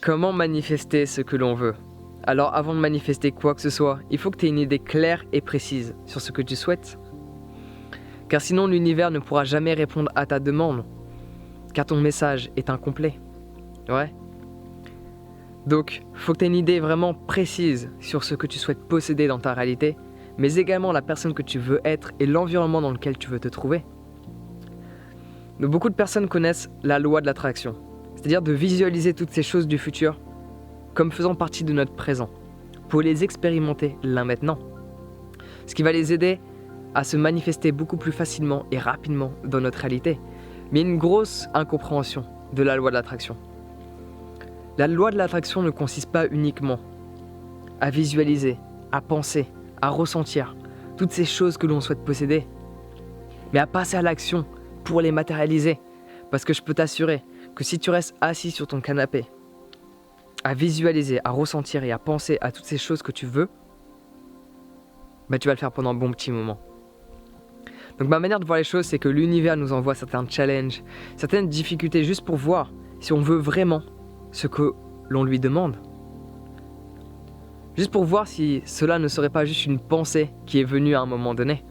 Comment manifester ce que l'on veut? Alors avant de manifester quoi que ce soit, il faut que tu aies une idée claire et précise sur ce que tu souhaites. Car sinon l'univers ne pourra jamais répondre à ta demande, car ton message est incomplet. Ouais. Donc, faut que tu aies une idée vraiment précise sur ce que tu souhaites posséder dans ta réalité, mais également la personne que tu veux être et l'environnement dans lequel tu veux te trouver. Donc, beaucoup de personnes connaissent la loi de l'attraction, c'est-à-dire de visualiser toutes ces choses du futur comme faisant partie de notre présent, pour les expérimenter là maintenant. Ce qui va les aider à se manifester beaucoup plus facilement et rapidement dans notre réalité. Mais une grosse incompréhension de la loi de l'attraction. La loi de l'attraction ne consiste pas uniquement à visualiser, à penser, à ressentir toutes ces choses que l'on souhaite posséder, mais à passer à l'action pour les matérialiser. Parce que je peux t'assurer que si tu restes assis sur ton canapé, à visualiser, à ressentir et à penser à toutes ces choses que tu veux, tu vas le faire pendant un bon petit moment. Donc ma manière de voir les choses, c'est que l'univers nous envoie certains challenges, certaines difficultés juste pour voir si on veut vraiment ce que l'on lui demande. Juste pour voir si cela ne serait pas juste une pensée qui est venue à un moment donné.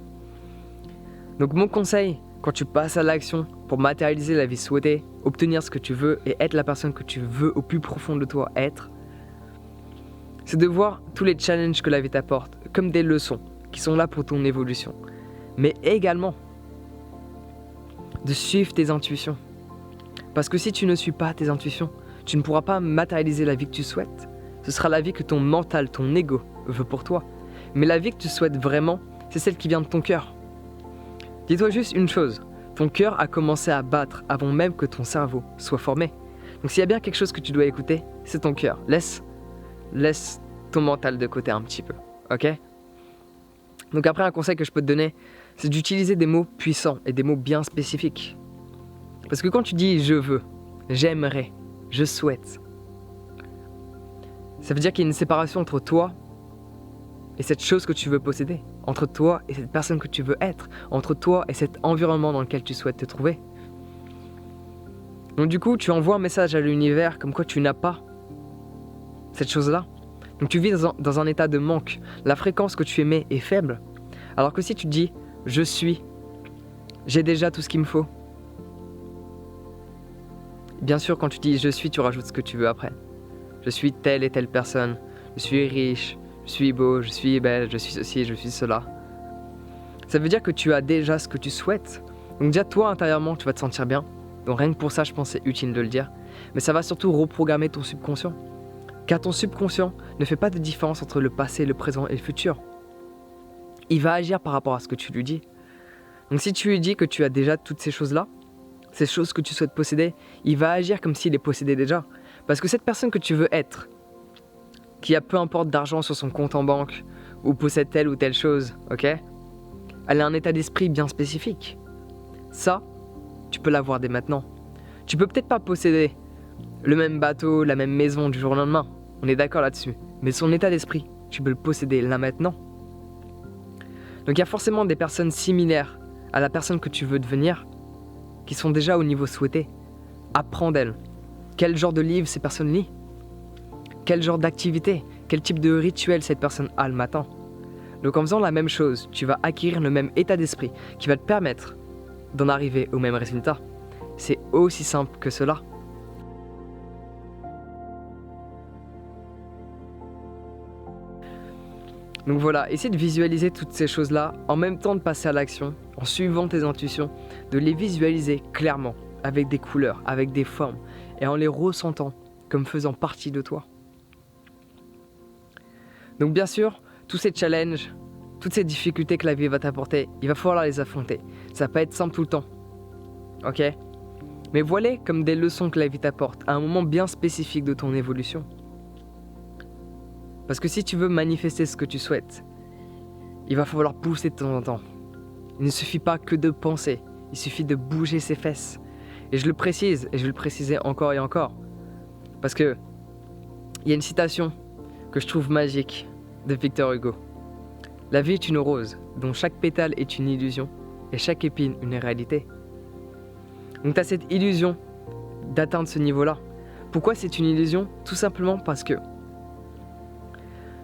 Donc mon conseil, quand tu passes à l'action pour matérialiser la vie souhaitée, obtenir ce que tu veux et être la personne que tu veux au plus profond de toi être, c'est de voir tous les challenges que la vie t'apporte comme des leçons qui sont là pour ton évolution. Mais également de suivre tes intuitions. Parce que si tu ne suis pas tes intuitions, tu ne pourras pas matérialiser la vie que tu souhaites. Ce sera la vie que ton mental, ton ego veut pour toi. Mais la vie que tu souhaites vraiment, c'est celle qui vient de ton cœur. Dis-toi juste une chose, ton cœur a commencé à battre avant même que ton cerveau soit formé. Donc s'il y a bien quelque chose que tu dois écouter, c'est ton cœur. Laisse ton mental de côté un petit peu, ok? Donc après, un conseil que je peux te donner, c'est d'utiliser des mots puissants et des mots bien spécifiques. Parce que quand tu dis « je veux »,« j'aimerais »,« je souhaite », ça veut dire qu'il y a une séparation entre toi et cette chose que tu veux posséder, entre toi et cette personne que tu veux être, entre toi et cet environnement dans lequel tu souhaites te trouver. Donc du coup, tu envoies un message à l'univers comme quoi tu n'as pas cette chose-là. Donc tu vis dans un état de manque. La fréquence que tu émets est faible. Alors que si tu te dis « je suis », j'ai déjà tout ce qu'il me faut. Bien sûr, quand tu dis « je suis », tu rajoutes ce que tu veux après. Je suis telle et telle personne. Je suis riche. Je suis beau. Je suis belle. Je suis ceci. Je suis cela. Ça veut dire que tu as déjà ce que tu souhaites. Donc déjà, toi, intérieurement, tu vas te sentir bien. Donc rien que pour ça, je pense que c'est utile de le dire. Mais ça va surtout reprogrammer ton subconscient. Car ton subconscient ne fait pas de différence entre le passé, le présent et le futur. Il va agir par rapport à ce que tu lui dis. Donc si tu lui dis que tu as déjà toutes ces choses-là, ces choses que tu souhaites posséder, il va agir comme s'il les possédait déjà. Parce que cette personne que tu veux être, qui a peu importe d'argent sur son compte en banque, ou possède telle ou telle chose, ok? Elle a un état d'esprit bien spécifique. Ça, tu peux l'avoir dès maintenant. Tu peux peut-être pas posséder le même bateau, la même maison du jour au lendemain. On est d'accord là-dessus. Mais son état d'esprit, tu peux le posséder là maintenant. Donc il y a forcément des personnes similaires à la personne que tu veux devenir qui sont déjà au niveau souhaité. Apprends d'elles. Quel genre de livre ces personnes lisent? Quel genre d'activité? Quel type de rituel cette personne a le matin? Donc en faisant la même chose, tu vas acquérir le même état d'esprit qui va te permettre d'en arriver au même résultat. C'est aussi simple que cela. Donc voilà, essaie de visualiser toutes ces choses-là, en même temps de passer à l'action, en suivant tes intuitions, de les visualiser clairement, avec des couleurs, avec des formes, et en les ressentant comme faisant partie de toi. Donc bien sûr, tous ces challenges, toutes ces difficultés que la vie va t'apporter, il va falloir les affronter. Ça va pas être simple tout le temps, ok? Mais vois-les comme des leçons que la vie t'apporte, à un moment bien spécifique de ton évolution. Parce que si tu veux manifester ce que tu souhaites, il va falloir pousser de temps en temps. Il ne suffit pas que de penser, il suffit de bouger ses fesses. Et je le précise, et je vais le préciser encore et encore. Parce que il y a une citation que je trouve magique de Victor Hugo. La vie est une rose, dont chaque pétale est une illusion, et chaque épine une réalité. Donc tu as cette illusion d'atteindre ce niveau-là. Pourquoi c'est une illusion? Tout simplement parce que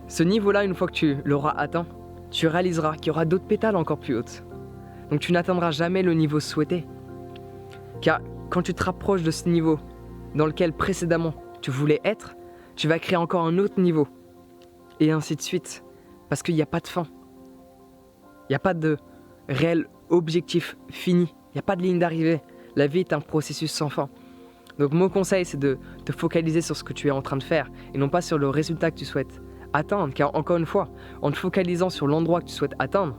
ce niveau-là, une fois que tu l'auras atteint, tu réaliseras qu'il y aura d'autres pétales encore plus hautes. Donc tu n'atteindras jamais le niveau souhaité. Car quand tu te rapproches de ce niveau dans lequel précédemment tu voulais être, tu vas créer encore un autre niveau. Et ainsi de suite. Parce qu'il n'y a pas de fin. Il n'y a pas de réel objectif fini. Il n'y a pas de ligne d'arrivée. La vie est un processus sans fin. Donc mon conseil, c'est de te focaliser sur ce que tu es en train de faire et non pas sur le résultat que tu souhaites atteindre. Car encore une fois, en te focalisant sur l'endroit que tu souhaites atteindre,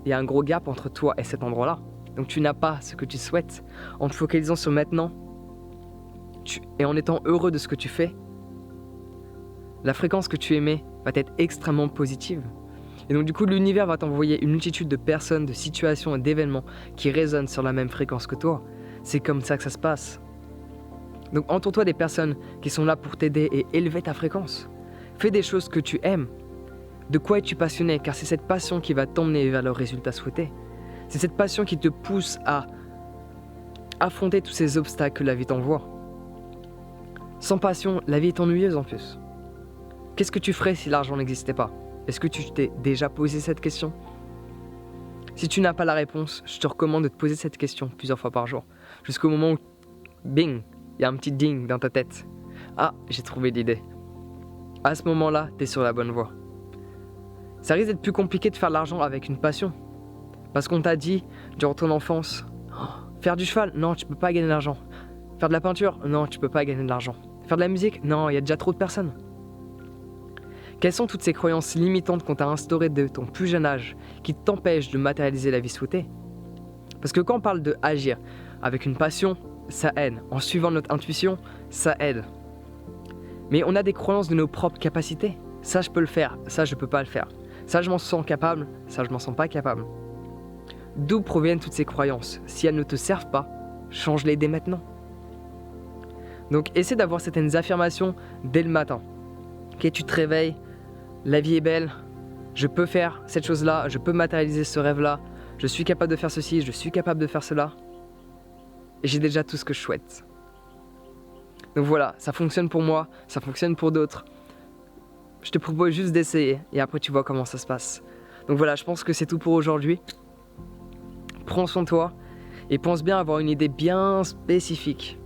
il y a un gros gap entre toi et cet endroit-là. Donc tu n'as pas ce que tu souhaites. En te focalisant sur maintenant et en étant heureux de ce que tu fais, la fréquence que tu émets va être extrêmement positive. Et donc du coup, l'univers va t'envoyer une multitude de personnes, de situations et d'événements qui résonnent sur la même fréquence que toi. C'est comme ça que ça se passe. Donc entoure-toi des personnes qui sont là pour t'aider et élever ta fréquence. Fais des choses que tu aimes. De quoi es-tu passionné? Car c'est cette passion qui va t'emmener vers le résultat souhaité. C'est cette passion qui te pousse à affronter tous ces obstacles que la vie t'envoie. Sans passion, la vie est ennuyeuse en plus. Qu'est-ce que tu ferais si l'argent n'existait pas? Est-ce que tu t'es déjà posé cette question? Si tu n'as pas la réponse, je te recommande de te poser cette question plusieurs fois par jour. Jusqu'au moment où, bing, il y a un petit ding dans ta tête. Ah, j'ai trouvé l'idée. À ce moment-là, tu es sur la bonne voie. Ça risque d'être plus compliqué de faire de l'argent avec une passion. Parce qu'on t'a dit, durant ton enfance, faire du cheval, non, tu peux pas gagner de l'argent. Faire de la peinture, non, tu peux pas gagner de l'argent. Faire de la musique, non, il y a déjà trop de personnes. Quelles sont toutes ces croyances limitantes qu'on t'a instaurées de ton plus jeune âge qui t'empêchent de matérialiser la vie souhaitée? Parce que quand on parle de agir avec une passion, ça aide. En suivant notre intuition, ça aide. Mais on a des croyances de nos propres capacités. Ça, je peux le faire. Ça, je peux pas le faire. Ça, je m'en sens capable. Ça, je m'en sens pas capable. D'où proviennent toutes ces croyances? Si elles ne te servent pas, change-les dès maintenant. Donc, essaie d'avoir certaines affirmations dès le matin. Ok, tu te réveilles, la vie est belle, je peux faire cette chose-là, je peux matérialiser ce rêve-là, je suis capable de faire ceci, je suis capable de faire cela. Et j'ai déjà tout ce que je souhaite. Donc voilà, ça fonctionne pour moi, ça fonctionne pour d'autres. Je te propose juste d'essayer et après tu vois comment ça se passe. Donc voilà, je pense que c'est tout pour aujourd'hui. Prends soin de toi et pense bien à avoir une idée bien spécifique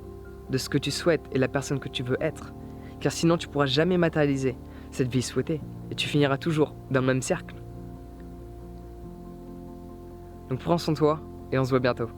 de ce que tu souhaites et la personne que tu veux être. Car sinon tu ne pourras jamais matérialiser cette vie souhaitée et tu finiras toujours dans le même cercle. Donc prends soin de toi et on se voit bientôt.